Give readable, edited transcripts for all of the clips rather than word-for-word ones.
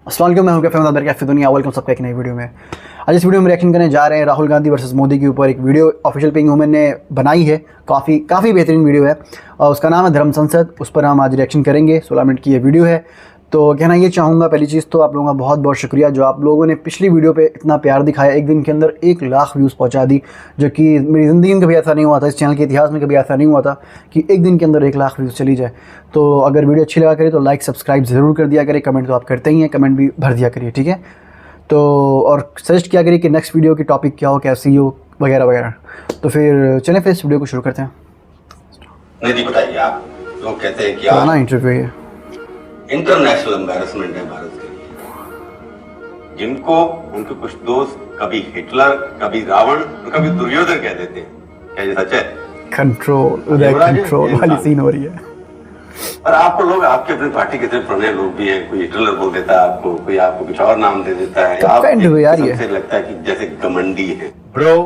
अस्सलाम वालेकुम, मैं हूं कैफे में कैफे दुनिया। वेलकम सबका एक नई वीडियो में। आज इस वीडियो में रिएक्शन करने जा रहे हैं राहुल गांधी वर्सेस मोदी के ऊपर। एक वीडियो ऑफिशियल पेइंग वुमेन ने बनाई है, काफ़ी बेहतरीन वीडियो है और उसका नाम है धर्म संसद। उस पर हम आज रिएक्शन करेंगे। 16 मिनट की ये वीडियो है। तो कहना ये चाहूँगा, पहली चीज़ तो आप लोगों का बहुत बहुत शुक्रिया जो आप लोगों ने पिछली वीडियो पे इतना प्यार दिखाया। एक दिन के अंदर 1 लाख व्यूज़ पहुंचा दी, जो कि मेरी ज़िंदगी में कभी ऐसा नहीं हुआ था, इस चैनल के इतिहास में कभी ऐसा नहीं हुआ था कि एक दिन के अंदर 1 लाख व्यूज़ चली जाए। तो अगर वीडियो अच्छी लगा करे तो लाइक सब्सक्राइब ज़रूर कर दिया करें। कमेंट तो आप करते ही हैं, कमेंट भी भर दिया करिए, ठीक है। तो और सजेस्ट किया करिए कि नेक्स्ट वीडियो की टॉपिक क्या हो, कैसी हो, वगैरह वगैरह। तो फिर चलें फिर इस वीडियो को शुरू करते हैं। नहीं बताइए, आप लोग कहते हैं कि पुराना इंटरव्यू है, इंटरनेशनल एम्बैरेसमेंट है भारत के लिए, जिनको उनके कुछ दोस्त कभी हिटलर, कभी रावण और कभी दुर्योधन कह देते हैं। क्या ये सच है? कंट्रोल वाली सीन हो रही है। और आपको लोग, आपके अपनी पार्टी के इतने पुराने लोग भी हैं, कोई हिटलर बोल देता है आपको, कोई आपको कुछ और नाम दे देता है। आप सबसे लगता है कि जैसे घमंडी है। Bro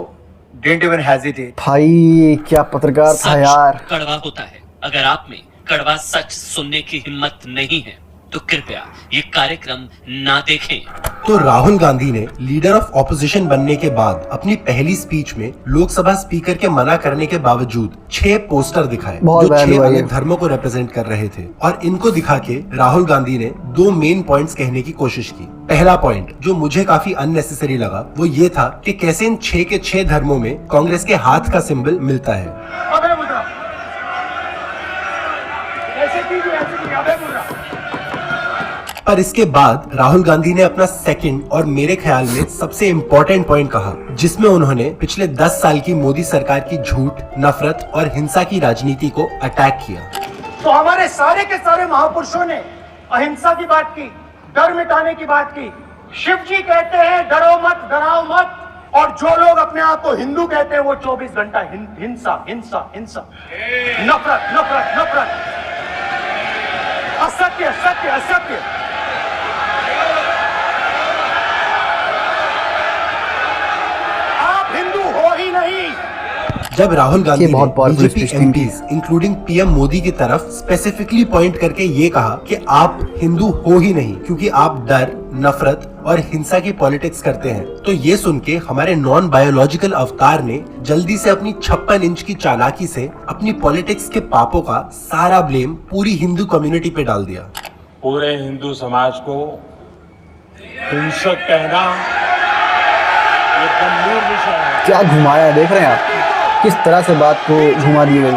didn't even hesitate. भाई क्या पत्रकार था यार। कड़वा होता है। अगर आप में कड़वा सच सुनने की हिम्मत नहीं है तो कृपया ये कार्यक्रम ना देखें। तो राहुल गांधी ने लीडर ऑफ ऑपोजिशन बनने के बाद अपनी पहली स्पीच में लोकसभा स्पीकर के मना करने के बावजूद 6 पोस्टर दिखाए जो 6 अलग धर्मों को रिप्रेजेंट कर रहे थे। और इनको दिखा के राहुल गांधी ने 2 मेन पॉइंट्स कहने की कोशिश की। पहला पॉइंट जो मुझे काफी अननेसेसरी लगा वो ये था कि कैसे इन 6 के 6 धर्मों में कांग्रेस के हाथ का सिंबल मिलता है। पर इसके बाद राहुल गांधी ने अपना सेकंड और मेरे ख्याल में सबसे इम्पोर्टेंट पॉइंट कहा, जिसमें उन्होंने पिछले 10 साल की मोदी सरकार की झूठ, नफरत और हिंसा की राजनीति को अटैक किया। तो हमारे सारे के सारे महापुरुषों ने अहिंसा की बात की, डर मिटाने की बात की। शिव जी कहते हैं डरो मत, डराओ मत, और जो लोग अपने आप को हिंदू कहते हैं वो 24 घंटा हिंसा हिंसा हिंसा, नफरत नफरत नफरत, असत्य सत्य असत्य। जब राहुल गांधी ने BJP MPs including PM Modi की तरफ स्पेसिफिकली पॉइंट करके ये कहा कि आप हिंदू हो ही नहीं क्योंकि आप डर, नफरत और हिंसा की पॉलिटिक्स करते हैं, तो ये सुन के हमारे नॉन बायोलॉजिकल अवतार ने जल्दी से अपनी 56 इंच की चालाकी से अपनी पॉलिटिक्स के पापों का सारा ब्लेम पूरी हिंदू कम्युनिटी पे डाल दिया। पूरे हिंदू समाज को हिंसक कहना ये गंभीर विषय है। क्या घुमाया, देख रहे हैं आप किस तरह से बात को घुमा दी गई। नहीं,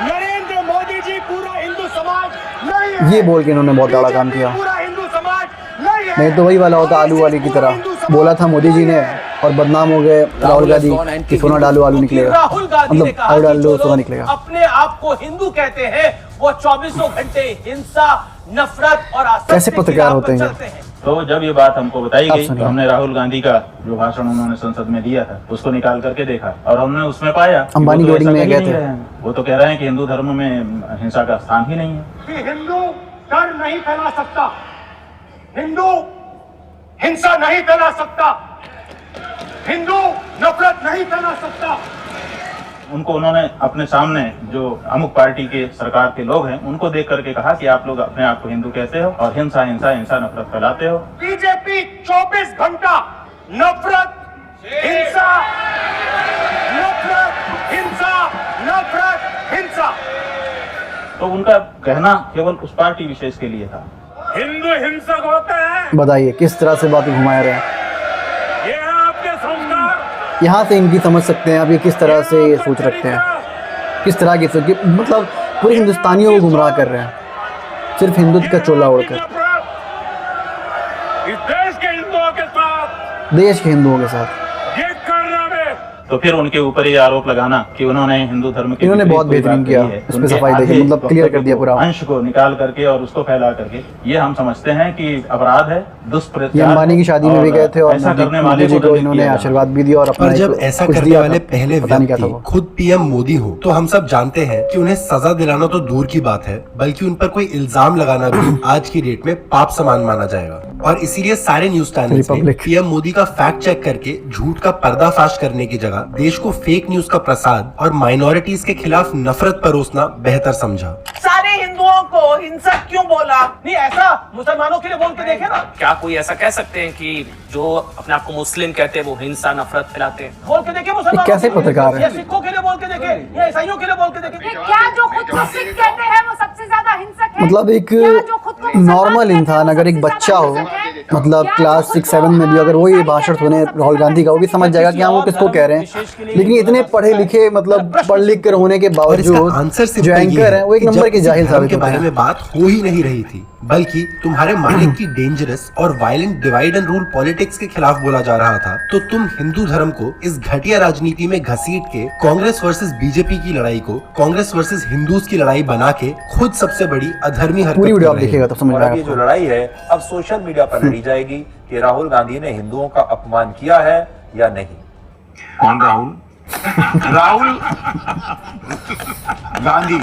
नरेंद्र मोदी जी पूरा हिंदू समाज नहीं है। ये बोल के इन्होंने बहुत बड़ा काम किया। पूरा हिंदू समाज नहीं तो वही वाला होता आलू वाली की तरह बोला था मोदी जी ने और बदनाम हो गए राहुल गांधी कि सोना डालो आलू निकलेगा। राहुल गांधी ने कहा आलू डालो सोना निकलेगा। अपने आप को हिंदू कहते हैं, वो 24 घंटे हिंसा, नफरत और कैसे पत्रकार होते हैं। तो जब ये बात हमको बताई गई तो हमने राहुल गांधी का जो भाषण उन्होंने संसद में दिया था उसको निकाल करके देखा और हमने उसमें पाया अंबानी तो में गए थे। वो तो कह रहे हैं कि हिंदू धर्म में हिंसा का स्थान ही नहीं है। कि हिंदू डर नहीं फैला सकता, हिंदू हिंसा नहीं फैला सकता, हिंदू नफरत नहीं फैला सकता। उनको उन्होंने अपने सामने जो अमुक पार्टी के सरकार के लोग हैं उनको देख करके कहा कि आप लोग अपने आप को हिंदू कहते हो और हिंसा हिंसा हिंसा नफरत फैलाते हो। बीजेपी 24 घंटा नफरत हिंसा नफरत हिंसा नफरत हिंसा। तो उनका कहना केवल उस पार्टी विशेष के लिए था। हिंदू हिंसक होते हैं। बताइए किस तरह से बात घुमाया रहे हैं। ये है आपके संस्कार। यहाँ से इनकी समझ सकते हैं आप ये किस तरह से ये सोच रखते हैं, किस तरह की सोच, मतलब पूरे हिंदुस्तानियों को गुमराह कर रहे हैं सिर्फ हिंदुत्व का चोला ओढ़कर। इस देश के हिंदुओं के साथ, देश के हिंदुओं के साथ ये करना में तो फिर उनके ऊपर ये आरोप लगाना कि उन्होंने हिंदू धर्म के इन्होंने बहुत बेहतरीन किया, उस पर सफाई देके मतलब क्लियर कर दिया पूरा अंश को निकाल करके और उसको फैला करके। ये हम समझते हैं कि अपराध है दुष्प्रचार ये अंबानी की शादी में भी गए थे और ऐसा करने मोदी वाले जी को को दंडित इन्होंने किया आशीर्वाद भी दिया और अपना पर जब एक ऐसा कुछ करने दिया वाले था। पहले पता नहीं क्या था व्यक्ति वो। खुद पीएम मोदी हो तो हम सब जानते हैं कि उन्हें सजा दिलाना तो दूर की बात है, बल्कि उन पर कोई इल्जाम लगाना भी आज की डेट में पाप समान माना जाएगा। और इसीलिए सारे न्यूज चैनल्स ने रिपब्लिक। पीएम मोदी का फैक्ट चेक करके झूठ का पर्दाफाश करने की जगह देश को फेक न्यूज का प्रसाद और माइनॉरिटीज के खिलाफ नफरत परोसना बेहतर समझा। सारे हिंदुओं को हिंसक क्यों बोला? नहीं, ऐसा मुसलमानों के लिए बोल के देखे ना। क्या कोई ऐसा कह सकते हैं कि जो अपने आप को मुस्लिम कहते हैं वो हिंसा नफरत फैलाते हैं? बोल के देखे मुसलमानों कैसे के लिए? पत्रकार है? या सिखों के लिए बोल के देखे या ईसाइयों के लिए बोल के देखे? क्या जो खुद को सिख कहते हैं वो सबसे ज्यादा हिंसक है? मतलब एक क्या जो खुद को मुसलमान नॉर्मल कहते हैं इंसान वो अगर एक सबसे बच्चा ज्यादा हो, हिंसक है? मतलब क्या क्लास जो 6-7 में भी अगर वो ये भाषण सुने राहुल गांधी का, वो भी समझ जाएगा कि हाँ वो किसको कह रहे हैं। लेकिन इतने पढ़े लिखे, मतलब पढ़ लिख कर होने के और इसका बावजूद आंसर जो सिंपल ये एंकर है वो एक कि नंबर जब के किसी जाहिल धर्म साबित के होते बारे हैं। में बात हो ही नहीं रही थी, बल्कि तुम्हारे मालिक की डेंजरस और violent divide and rule politics के खिलाफ बोला जा रहा था, तो तुम हिंदू धर्म को इस घटिया राजनीति में घसीट के कांग्रेस वर्सेस बीजेपी की लड़ाई को कांग्रेस वर्सेस हिंदूज की लड़ाई बना के खुद सबसे बड़ी अधर्मी हरकत पूरी वीडियो कर आप रहे देखिएगा हैं। तो समझ में और अब आएगा ये जो आपको। लड़ाई है अब सोशल मीडिया पर लड़ी जाएगी कि राहुल गांधी ने हिंदुओं का अपमान किया है या नहीं। कौन राहुल? राहुल गांधी।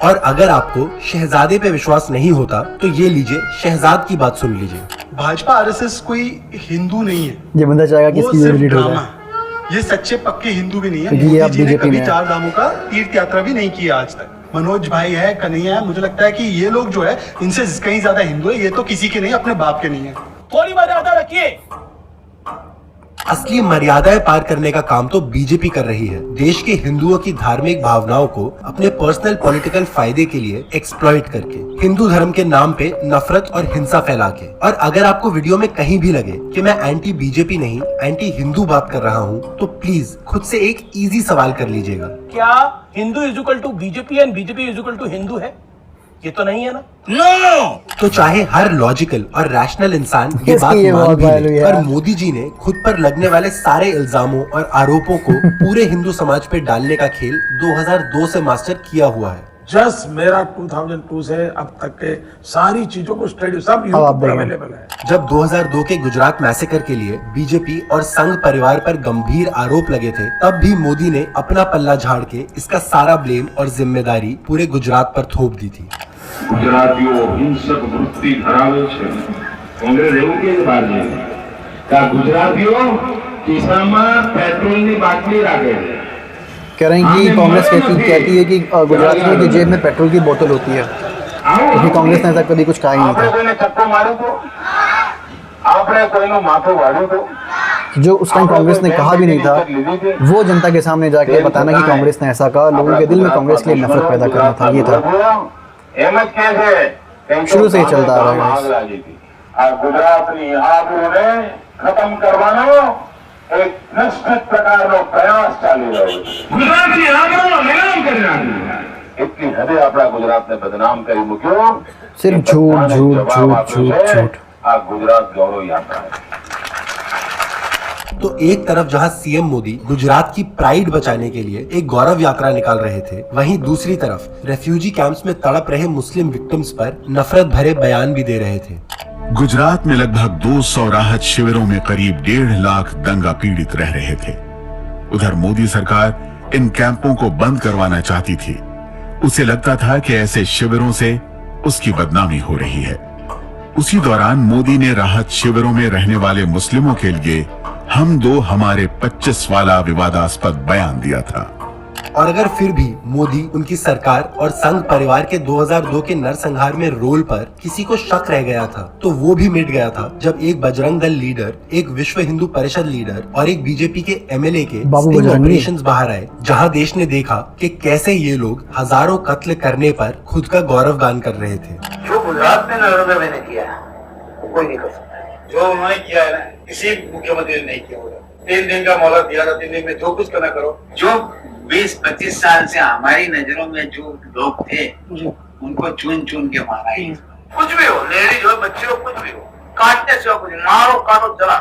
और अगर आपको शहजादे पे विश्वास नहीं होता तो ये लीजिए शहजाद की बात सुन लीजिए। भाजपा आरएसएस कोई हिंदू नहीं है, ये बंदा चाहेगा कि वो इसकी सिर्फ डिलीट हो ड्रामा जाए। है। ये सच्चे पक्के हिंदू भी नहीं है। क्योंकि ये मोदी अब जी ने बीजेपी कभी में है। 4 धामों का तीर्थ यात्रा भी नहीं किया आज तक। मनोज भाई है, कन्हैया है, मुझे लगता है कि ये लोग जो है इनसे कहीं ज्यादा हिंदू है। ये तो किसी के नहीं, अपने बाप के नहीं है। थोड़ी मर्यादा रखिए। असली मर्यादाएं पार करने का काम तो बीजेपी कर रही है, देश के हिंदुओं की धार्मिक भावनाओं को अपने पर्सनल पॉलिटिकल फायदे के लिए एक्सप्लॉइट करके, हिंदू धर्म के नाम पे नफरत और हिंसा फैला के। और अगर आपको वीडियो में कहीं भी लगे कि मैं एंटी बीजेपी नहीं एंटी हिंदू बात कर रहा हूँ, तो प्लीज खुद से एक इजी सवाल कर लीजिएगा, क्या Hindu is equal to BJP and BJP is equal to Hindu है? ये तो नहीं है ना। तो चाहे हर लॉजिकल और रैशनल इंसान ये इसकी बात ये मान बहुत भी वायरल ले, हुई है पर यार। मोदी जी ने खुद पर लगने वाले सारे इल्जामों और आरोपों को पूरे हिंदू समाज पे डालने का खेल 2002 से मास्टर किया हुआ है। जस्ट मेरा 2002 से अब तक के सारी चीजों को स्टडी सब अब आप यूट्यूब पर देखें। अवेलेबल है। जब 2002 के गुजरात मैसेकर के लिए बीजेपी और संघ परिवार पर गंभीर आरोप लगे थे, तब भी मोदी ने अपना पल्ला झाड़ के इसका सारा ब्लेम और जिम्मेदारी पूरे गुजरात पर थोप दी थी। ગુજરાતીઓ હિંસક વૃત્તિ ધરાવે છે. કોંગ્રેસ એવું કે છે બહાર કે ગુજરાતીઓ ખિસ્સામાં પેટ્રોલની બાટલી રાખે છે. कह रहे हैं कि कांग्रेस कहती है कि गुजरातियों की जेब में पेट्रोल की बोतल होती है, क्योंकि कांग्रेस ने ऐसा कभी कुछ कहा ही नहीं આપણે था। કોઈને ધક્કો માર્યો તો આપણે કોઈનું માથું વાળ્યું તો जो उस टाइम कांग्रेस ने कहा भी नहीं था, वो जनता के सामने जाके बताना कि कांग्रेस ने ऐसा कहा, लोगों के दिल में कांग्रेस के लिए नफरत पैदा करना था, ये था। એમ જ કહે છે शुरू से ही चलता आ रहा है। આ ગુજરાતની આબરૂને ખતમ કરવાનો એક નિશ્ચિત પ્રકારનો પ્રયાસ ચાલી રહ્યો છે. ગુજરાતની આબરૂનો નિલામ કરી નાખ્યો. એટલી હદે આપણા ગુજરાતને બદનામ કરી મૂક્યો. सिर्फ झूठ झूठ झूठ झूठ झूठ। આ ગુજરાત ગૌરવ યાત્રા है। तो एक तरफ जहां सीएम मोदी गुजरात की प्राइड बचाने के लिए एक गौरव यात्रा निकाल रहे थे, वहीं दूसरी तरफ रेफ्यूजी कैंप्स में तड़प रहे मुस्लिम विक्टिम्स पर नफरत भरे बयान भी दे रहे थे। गुजरात में लगभग 200 राहत शिविरों में करीब 1.5 लाख दंगा पीड़ित रह रहे थे। उधर मोदी सरकार इन कैंपों को बंद करवाना चाहती थी। उसे लगता था कि ऐसे शिविरों से उसकी बदनामी हो रही है। उसी दौरान मोदी ने राहत शिविरों में रहने वाले मुस्लिमों के लिए हम दो हमारे 25 वाला विवादास्पद बयान दिया था। और अगर फिर भी मोदी, उनकी सरकार और संघ परिवार के 2002 के नरसंहार में रोल पर किसी को शक रह गया था, तो वो भी मिट गया था जब एक बजरंग दल लीडर, एक विश्व हिंदू परिषद लीडर और एक बीजेपी के एमएलए के स्टिंग ऑपरेशंस बाहर आए, जहां देश ने देखा कि कैसे ये लोग हजारों कत्ल करने पर खुद का गौरव गान कर रहे थे। जो गुजरात में नरेंद्र भाई ने किया कोई नहीं कर सकता। जो उन्होंने किया है ना, किसी मुख्यमंत्री ने नहीं किया होगा। 3 दिन का मोहलत दिया था, 3 दिन में जो कुछ करना करो। जो 20-25 साल से हमारी नजरों में जो लोग थे उनको चुन चुन के मारा है। कुछ भी हो, लेडीज हो, बच्चे हो, कुछ भी हो, काटने से हो, कुछ मारो, काटो, जला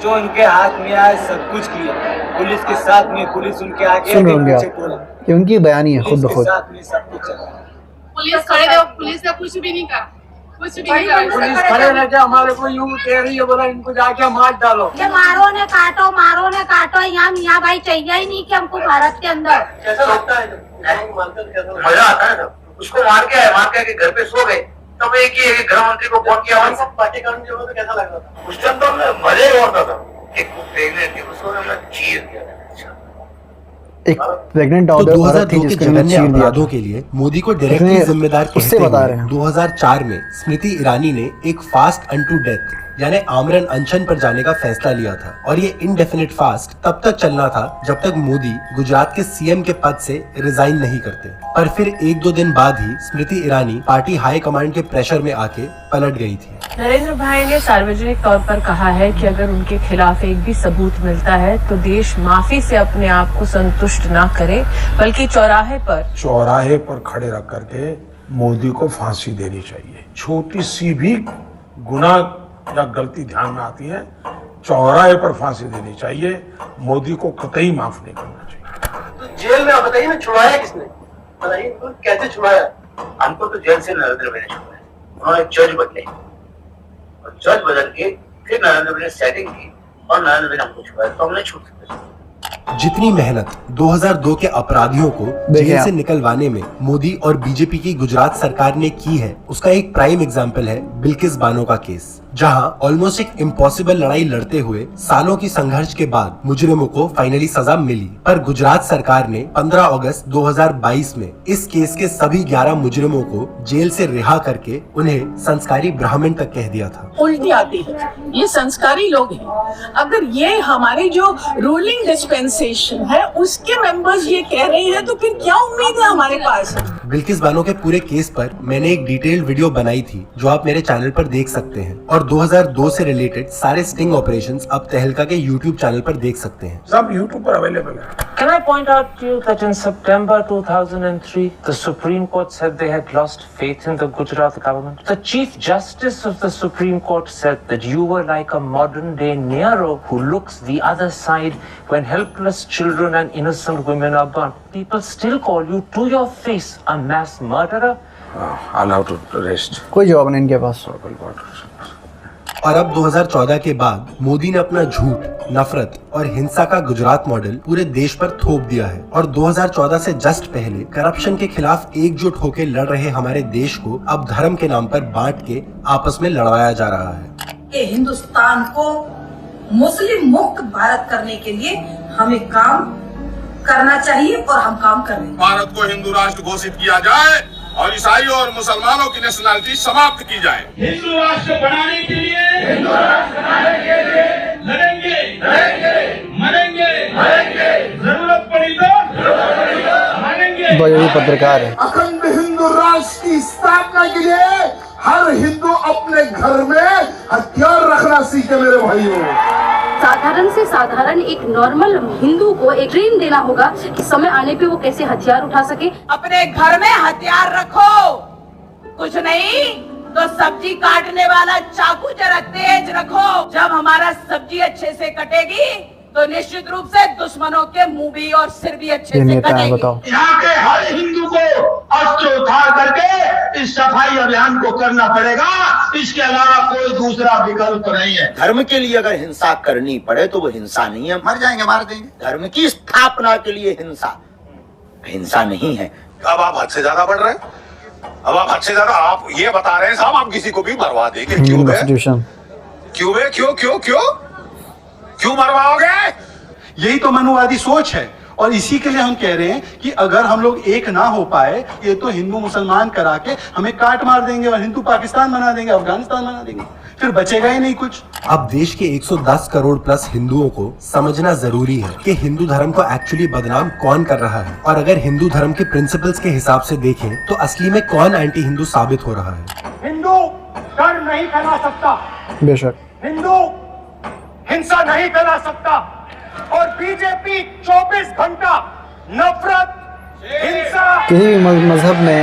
जो उनके हाथ में आए सब कुछ किया। पुलिस के साथ में, पुलिस उनके आगे सुन रहे होंगे ये उनकी बयानी है खुद ब खुद। पुलिस खड़े थे, पुलिस ने कुछ भी नहीं कहा। कुछ भी नहीं बन पुलिस खड़े रह के हमारे को यूं कह रही है, बोला इनको जाके मार डालो। ये मारो ने काटो, यहाँ मियाँ भाई चाहिए ही नहीं कि हमको भारत के अंदर। कैसा लगता है मजा आता है? उसको मार के घर पे सो गए, तब एक ही गृह मंत्री को फोन किया, सब पार्टी कानून जो तो कैसा लग रहा था? उस टाइम तो हमने मजे होता था। एक प्रेग्नेंट थी, उसको हमने चीर दिया। एक प्रेग्नेंट तो औरत 2002 थी के जिसको मैंने जघन्य चीर दिया अपराधों के लिए मोदी को डायरेक्टली जिम्मेदार उससे कहते बता रहे हुए हैं। 2004 में स्मृति ईरानी ने एक फास्ट अनटू डेथ यानी आमरण अनशन पर जाने का फैसला लिया था और ये इनडेफिनिट फास्ट तब तक चलना था जब तक मोदी गुजरात के सीएम के पद से रिजाइन नहीं करते। पर फिर 1-2 दिन बाद ही Smriti Irani party high command के प्रेशर में आके पलट गई थी। नरेंद्र भाई ने सार्वजनिक तौर पर कहा है कि अगर उनके खिलाफ एक भी सबूत मिलता है तो देश माफी से अपने आप को संतुष्ट ना करे, बल्कि चौराहे पर खड़े रख करके मोदी को फांसी देनी चाहिए। छोटी सी भी गुनाह या गलती ध्यान में आती है, चौराहे पर फांसी देनी चाहिए। मोदी को कतई माफ नहीं करना चाहिए। तो जेल में बताइए ना, छुड़ाया किसने? बताइए तो कैसे छुड़ाया? हमको तो जेल से नरेंद्र भाई ने छुड़ाया। उन्होंने जज बदले और जज बदल के फिर नरेंद्र भाई ने सेटिंग की और नरेंद्र भाई ने हमको छुड़ाया, तो हमने छूट सकते। जितनी मेहनत 2002 के अपराधियों को जेल से निकलवाने में मोदी और बीजेपी की गुजरात सरकार ने की है, उसका एक प्राइम एग्जाम्पल है बिल्किस बानो का केस, जहां ऑलमोस्ट एक इम्पॉसिबल लड़ाई लड़ते हुए सालों की संघर्ष के बाद मुजरिमों को फाइनली सजा मिली। पर गुजरात सरकार ने 15 अगस्त 2022 में इस केस के सभी 11 मुजरिमों को जेल से रिहा करके उन्हें संस्कारी ब्राह्मण तक कह दिया था। उल्टी आती है, ये संस्कारी लोग हैं। अगर ये हमारी जो रूलिंग डिस्पेंसेशन है उसके मेंबर्स ये कह रहे हैं तो फिर क्या उम्मीद है हमारे पास? बिल्किस बानो के पूरे केस पर मैंने एक डिटेल्ड वीडियो बनाई थी जो आप मेरे चैनल पर देख सकते हैं और 2002 से रिलेटेड सारे स्टिंग ऑपरेशंस अब तहलका के YouTube चैनल पर देख सकते हैं। सब YouTube पर अवेलेबल है। Can I point out to you that in September 2003, the Supreme Court said they had lost faith in the Gujarat government. The Chief Justice of the Supreme Court said that you were like a modern-day Nero who looks the other side when helpless children and innocent women are burnt. People still call you to your face a mass murderer. Allowed to rest. कोई जवाब नहीं इनके पास। और अब 2014 के बाद मोदी ने अपना झूठ, नफरत और हिंसा का गुजरात मॉडल पूरे देश पर थोप दिया है और 2014 से जस्ट पहले करप्शन के खिलाफ एकजुट होकर लड़ रहे हमारे देश को अब धर्म के नाम पर बांट के आपस में लड़वाया जा रहा है। कि हिंदुस्तान को मुस्लिम मुक्त भारत करने के लिए हमें काम करना चाहिए और हम काम कर रहे हैं। भारत को हिंदू राष्ट्र घोषित किया जाए और ईसाइयों और मुसलमानों की नेशनलिटी समाप्त की जाए। हिंदू राष्ट्र बनाने के लिए लड़ेंगे, मरेंगे, जरूरत पड़ी तो बड़ी पत्रकार है। अखंड हिंदू राष्ट्र की स्थापना के लिए हर हिंदू अपने घर में हथियार रखना सीखे मेरे भाइयों। साधारण से साधारण एक नॉर्मल हिंदू को एक ट्रेन देना होगा कि समय आने पे वो कैसे हथियार उठा सके। अपने घर में हथियार रखो, कुछ नहीं तो सब्जी काटने वाला चाकू जरा तेज रखो। जब हमारा सब्जी अच्छे से कटेगी तो निश्चित रूप से दुश्मनों के मुंह भी और सिर भी अच्छे से कटेगी। यहाँ के हर हिंदू को अस्त्र उठा करके इस सफाई अभियान को करना पड़ेगा, इसके अलावा कोई दूसरा विकल्प नहीं है। धर्म के लिए अगर हिंसा करनी पड़े तो वो हिंसा नहीं है, मर जाएंगे मार देंगे। धर्म की स्थापना के लिए हिंसा नहीं है। अब आप हद से ज्यादा बढ़ रहे हैं। अब आप हद से ज्यादा आप ये बता रहे हैं साहब आप किसी को भी मरवा देंगे। क्यों मरवाओगे? यही तो मनुवादी सोच है और इसी के लिए हम कह रहे हैं कि अगर हम लोग एक ना हो पाए, ये तो हिंदू मुसलमान करा के हमें काट मार देंगे और हिंदू पाकिस्तान बना देंगे, अफगानिस्तान बना देंगे, फिर बचेगा ही नहीं कुछ। अब देश के 110 करोड़ प्लस हिंदुओं को समझना जरूरी है कि हिंदू धर्म को एक्चुअली बदनाम कौन कर रहा है और अगर हिंदू धर्म के प्रिंसिपल्स के हिसाब से देखें तो असली में कौन एंटी हिंदू साबित हो रहा है। हिंदू डर नहीं फैला सकता, बेशक हिंदू हिंसा नहीं फैला सकता और बीजेपी 24 घंटा नफरत, हिंसा, किसी भी मजहब में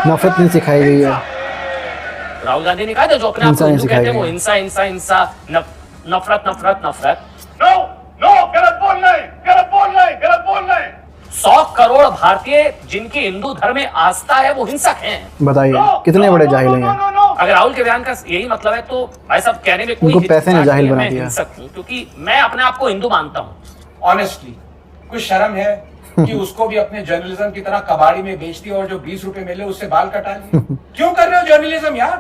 नफरत नहीं सिखाई गई है। राहुल गांधी ने कहा था जो अपने आप को हिंदू कहते हैं वो हिंसा हिंसा हिंसा नफरत नफरत नफरत। नो गलत बोल रहे। 100 करोड़ भारतीय जिनकी हिंदू धर्म में आस्था है वो हिंसक हैं। बताइए कितने बड़े जाहिल हैं। अगर राहुल के बयान का यही मतलब है तो भाई साहब कहने में कोई उनको पैसे ने जाहिल बना दिया। हिंसक हूं क्योंकि मैं अपने आप को हिंदू मानता हूं। ऑनेस्टली कुछ शर्म है कि उसको भी अपने जर्नलिज्म की तरह कबाड़ी में बेच दिया और जो 20 रुपए मिले उससे बाल कटा लिए। क्यों कर रहे हो जर्नलिज्म यार?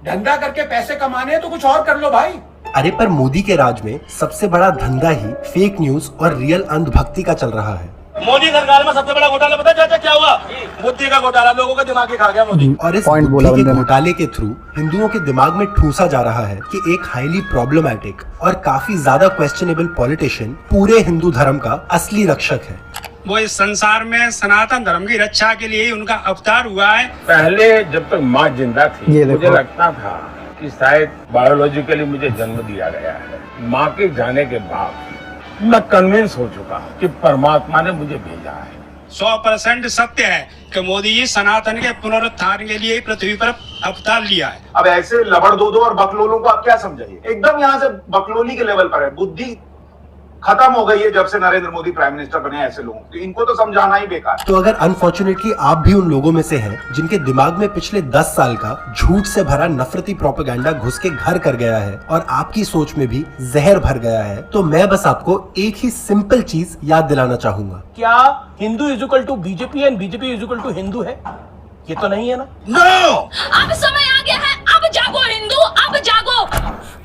धंधा करके पैसे कमाने हैं तो कुछ और कर लो भाई। अरे पर मोदी के राज में सबसे बड़ा धंधा ही फेक न्यूज और रियल अंधभक्ति का चल रहा है। मोदी सरकार में सबसे बड़ा घोटाला पता चाचा क्या हुआ? बुद्धि का घोटाला, लोगों का दिमाग ही खा गया मोदी। और इस बुद्धि के घोटाले के थ्रू हिंदुओं के दिमाग में ठूसा जा रहा है कि एक हाईली प्रॉब्लमैटिक और काफी ज्यादा क्वेश्चनेबल पॉलिटिशियन पूरे हिंदू धर्म का असली रक्षक है। वो इस संसार में सनातन धर्म की रक्षा के लिए ही उनका अवतार हुआ है। पहले जब तक माँ जिंदा थी मुझे लगता था कि शायद बायोलॉजिकली मुझे जन्म दिया गया है। माँ के जाने के बाद मैं कन्विंस हो चुका हूँ कि परमात्मा ने मुझे भेजा है। 100% सत्य है कि मोदी जी सनातन के पुनरुत्थान के लिए पृथ्वी पर अवतार लिया है। अब ऐसे लबड़ दो और बकलोलों को आप क्या समझाइए? एकदम यहाँ से बकलोली के लेवल पर है। बुद्धि खत्म हो गई है जब से नरेंद्र मोदी प्राइम मिनिस्टर बने। ऐसे लोगों को इनको तो समझाना ही बेकार। तो अगर अनफॉर्चुनेटली आप भी उन लोगों में से हैं जिनके दिमाग में पिछले 10 साल का झूठ से भरा नफरती प्रोपेगेंडा घुस के घर कर गया है और आपकी सोच में भी जहर भर गया है, तो मैं बस आपको एक ही सिंपल चीज याद दिलाना चाहूंगा। क्या Hindu is equal to BJP and BJP is equal to Hindu है? ये तो नहीं है ना। नो, अब समय आ गया है, अब जागो हिंदू, अब जागो।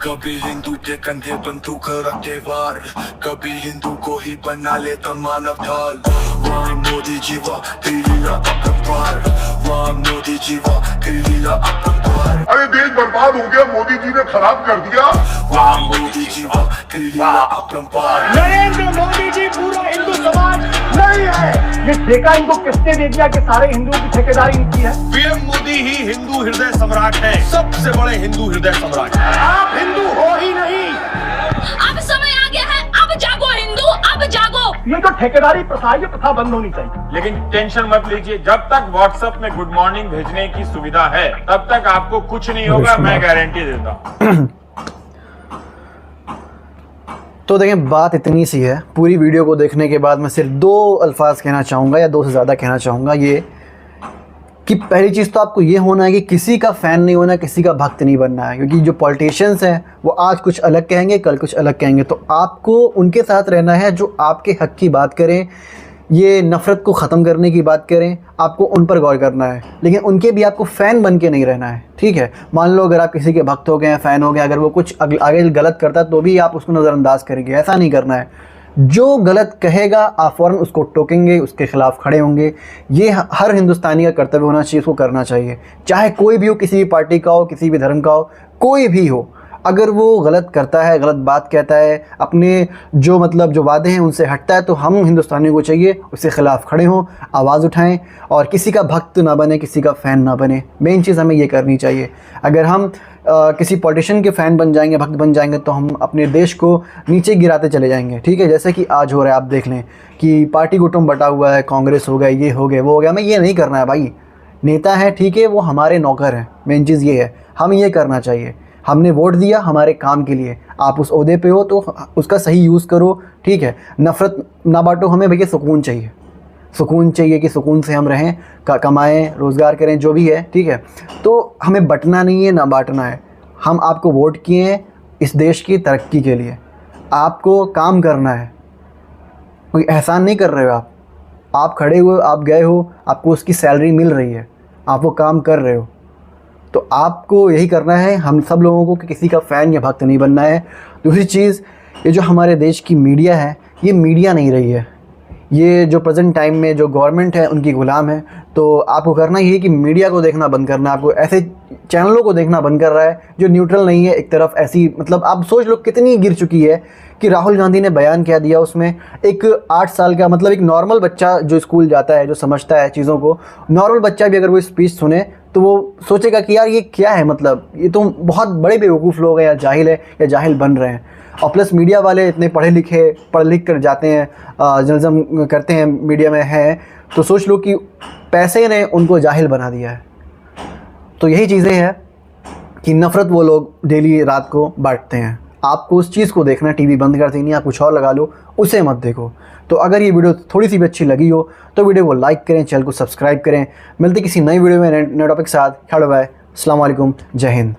कभी हिंदू के कंधे बंदूक रखे वार, कभी हिंदू को ही बना लेता मानव ढाल। वाह मोदी जी वाह, लीला अपरंपार। वाह मोदी जी वाह, लीला अपरंपार। अरे देश बर्बाद हो गया, मोदी जी ने खराब कर दिया। वाह मोदी जी वाह, लीला अपरंपार। नरेंद्र मोदी जी पूरा हिंदू समाज नहीं है। ये ठेका इनको किसने दे दिया कि सारे हिंदुओं की ठेकेदारी इनकी है? पीएम मोदी ही हिंदू हृदय सम्राट है, सबसे बड़े हिंदू हृदय सम्राट। आप हिंदू हो ही नहीं। अब समय आ गया है, अब जागो हिंदू, अब जागो। ये जो ठेकेदारी प्रथा है, ये प्रथा बंद होनी चाहिए। लेकिन टेंशन मत लीजिए, जब तक व्हाट्सएप में गुड मॉर्निंग भेजने की सुविधा है तब तक आपको कुछ नहीं होगा, मैं गारंटी देता हूँ। तो देखें, बात इतनी सी है। पूरी वीडियो को देखने के बाद मैं सिर्फ 2 अल्फाज कहना चाहूँगा या 2 से ज़्यादा कहना चाहूँगा। ये कि पहली चीज़ तो आपको ये होना है कि किसी का फ़ैन नहीं होना, किसी का भक्त नहीं बनना है। क्योंकि जो पॉलिटिशियंस हैं वो आज कुछ अलग कहेंगे, कल कुछ अलग कहेंगे। तो आपको उनके साथ रहना है जो आपके हक़ की बात करें, ये नफ़रत को ख़त्म करने की बात करें, आपको उन पर गौर करना है। लेकिन उनके भी आपको फ़ैन बन के नहीं रहना है, ठीक है। मान लो अगर आप किसी के भक्त हो गए हैं, फ़ैन हो गए, अगर वो कुछ आगे गलत करता है तो भी आप उसको नज़रअंदाज करेंगे, ऐसा नहीं करना है। जो गलत कहेगा आप फ़ौरन उसको टोकेंगे, उसके ख़िलाफ़ खड़े होंगे। ये हर हिंदुस्तानी का कर्तव्य होना चाहिए, इसको करना चाहिए। चाहे कोई भी हो, किसी भी पार्टी का हो, किसी भी धर्म का हो, कोई भी हो, अगर वो गलत करता है, गलत बात कहता है, अपने जो जो वादे हैं उनसे हटता है, तो हम हिंदुस्तानियों को चाहिए उसके ख़िलाफ़ खड़े हों, आवाज़ उठाएं और किसी का भक्त ना बने, किसी का फ़ैन ना बने। मेन चीज़ हमें ये करनी चाहिए। अगर हम किसी पॉलिटिशियन के फ़ैन बन जाएंगे, भक्त बन जाएंगे, तो हम अपने देश को नीचे गिराते चले जाएंगे, ठीक है। जैसे कि आज हो रहा है, आप देख लें कि पार्टी कुटुंब बटा हुआ है, कांग्रेस हो गया, ये हो गया, वो हो गया। हमें ये नहीं करना है भाई। नेता है, ठीक है, वो हमारे नौकर हैं। मेन चीज़ ये है, हम ये करना चाहिए। हमने वोट दिया हमारे काम के लिए, आप उस ओहदे पे हो तो उसका सही यूज़ करो, ठीक है। नफ़रत ना बांटो, हमें भैया सुकून चाहिए। सुकून चाहिए कि सुकून से हम रहें, कमाएं, रोज़गार करें, जो भी है, ठीक है। तो हमें बंटना नहीं है, ना बांटना है। हम आपको वोट किए हैं इस देश की तरक्की के लिए, आपको काम करना है। कोई एहसान नहीं कर रहे हो आप खड़े हुए, आप गए हो, आपको उसकी सैलरी मिल रही है, आप वो काम कर रहे हो, तो आपको यही करना है। हम सब लोगों को कि किसी का फ़ैन या भक्त नहीं बनना है। दूसरी चीज़, ये जो हमारे देश की मीडिया है, ये मीडिया नहीं रही है। ये जो प्रेजेंट टाइम में जो गवर्नमेंट है उनकी ग़ुलाम है। तो आपको करना ये है कि मीडिया को देखना बंद करना, आपको ऐसे चैनलों को देखना बंद कर रहा है जो न्यूट्रल नहीं है। एक तरफ ऐसी आप सोच लो कितनी गिर चुकी है कि राहुल गांधी ने बयान क्या दिया, उसमें एक 8 साल का एक नॉर्मल बच्चा जो स्कूल जाता है, जो समझता है चीज़ों को, नॉर्मल बच्चा भी अगर वो स्पीच सुने तो वो सोचेगा कि यार ये क्या है, ये तो बहुत बड़े बेवकूफ़ लोग हैं, या जाहिल है, या जाहिल बन रहे हैं। और प्लस मीडिया वाले इतने पढ़ लिख कर जाते हैं, जर्नलिज्म करते हैं, मीडिया में हैं, तो सोच लो कि पैसे ने उनको जाहिल बना दिया है। तो यही चीज़ें हैं कि नफ़रत वो लोग डेली रात को बांटते हैं। आपको उस चीज़ को देखना, टीवी बंद कर देनी, आप कुछ और लगा लो, उसे मत देखो। तो अगर ये वीडियो थोड़ी सी भी अच्छी लगी हो तो वीडियो को लाइक करें, चैनल को सब्सक्राइब करें। मिलते किसी नई वीडियो में नए टॉपिक के साथ। ख्याल बाय, अस्सलाम वालेकुम, जय हिंद।